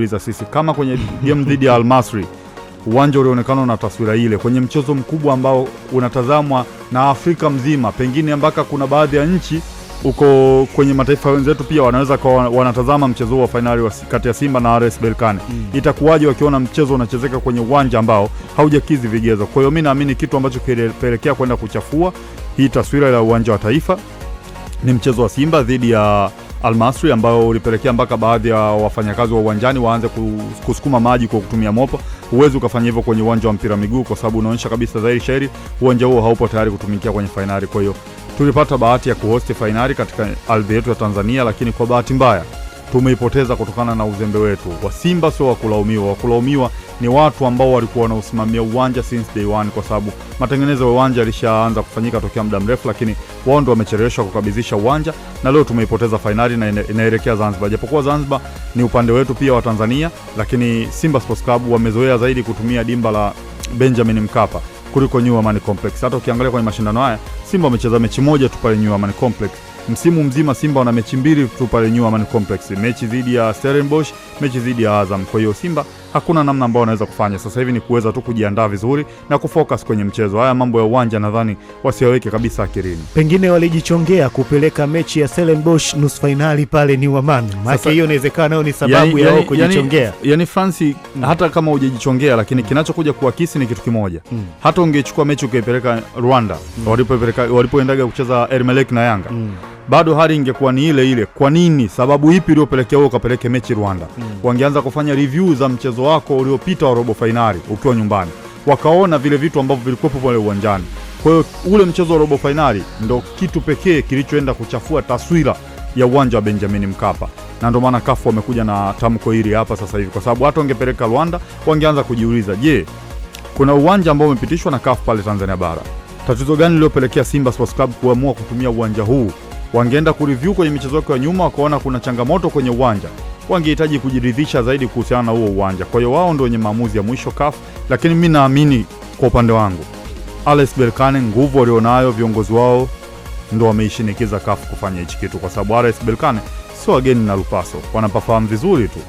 Sisi kama kwenye game dhidi ya Al Masry, uwanja ulionekana na taswira ile kwenye mchezo mkubwa ambao unatazamwa na Afrika mzima, pengine mpaka kuna baadhi ya nchi uko kwenye mataifa wenzetu pia wanaweza kwa wanatazama mchezo wa finali kati ya Simba na RS Berkane. Itakuwaje wakiona mchezo unachezeka kwenye uwanja ambao haujakizi vigezo? Kwa hiyo mimi naamini kitu ambacho kilipelekea kwenda kuchafua hii taswira ya uwanja wa taifa ni mchezo wa Simba dhidi ya Al Masry ambao ulipelekea mpaka baadhi ya wafanyakazi wa uwanjani waanze kusukuma maji kwa kutumia mopo. Huwezi ukafanya hivyo kwenye uwanja wa mpira miguu kwa sababu unaonyesha kabisa dhahiri shahiri uwanja huo haupo tayari kutumikia kwenye finali. Kwa hiyo tulipata bahati ya kuhosti finali katika ardhi yetu ya Tanzania, lakini kwa bahati mbaya tumeipoteza kutokana na uzembe wetu. Wa Simba sio wakulaumiwa. Wakulaumiwa ni watu ambao walikuwa wanausimamia uwanja since day one, kwa sababu matengenezo ya uwanja yalishaanza kufanyika tokea muda mrefu, lakini wao ndio wamecheleweshwa kukabidhisha uwanja na leo tumeipoteza finali na inaelekea Zanzibar. Japokuwa Zanzibar ni upande wetu pia wa Tanzania, lakini Simba Sports Club wamezoea zaidi kutumia dimba la Benjamin Mkapa kuliko New Amaan Complex. Hata ukiangalia kwenye mashindano haya Simba wamecheza mechi moja tu pale New Amaan Complex. Msimu mzima Simba wana mechi mbili tu pale New Amaan Complex, mechi dhidi ya Stellenbosch, mechi dhidi ya Azam. Kwa hiyo Simba hakuna namna ambayo wanaweza kufanya sasa hivi, ni kuweza tu kujiandaa vizuri na kufocus kwenye mchezo. Haya mambo ya uwanja nadhani wasiweke kabisa akilini. Pengine walijichongea kupeleka mechi ya Stellenbosch nusu finali pale New Amaan. Maana hiyo inawezekana nayo ni sababu ya wao kujichongea. Yani France hata kama hujajichongea, lakini kinachokuja kuakisi ni kitu kimoja. Hata ungechukua mechi ukaipeleka Rwanda, walipoendaga kucheza Ermelek na Yanga, bado hali ingekuwa ni ile ile. Kwa nini? Sababu ipi iliyopelekea wewe ukapeleke mechi Rwanda? Wangeanza kufanya review za mchezo wako uliopita wa robo finali ukiwa nyumbani, wakaona vile vitu ambavyo vilikuwa pale uwanjani. Kwa hiyo ule mchezo wa robo finali ndio kitu pekee kilichoenda kuchafua taswira ya uwanja wa Benjamin Mkapa, na ndio maana CAF wamekuja na tamko hili hapa sasa hivi, kwa sababu hata ungepeleka Rwanda wangeanza kujiuliza, je, kuna uwanja ambao umepitishwa na CAF pale Tanzania bara, tatizo gani lililopelekea Simba Sports Club kuamua kutumia uwanja huu? Wangeenda kureview kwenye michezo yao ya nyuma, wakaona kuna changamoto kwenye uwanja, wangehitaji kujiridhisha zaidi kuhusiana na huo uwanja. Kwa hiyo wao ndio wenye maamuzi ya mwisho CAF, lakini mimi naamini kwa upande wangu RS Berkane nguvu walionayo viongozi wao ndio wameishinikiza CAF kufanya hichi kitu, kwa sababu RS Berkane sio wageni na Lupaso, wanapafahamu vizuri tu.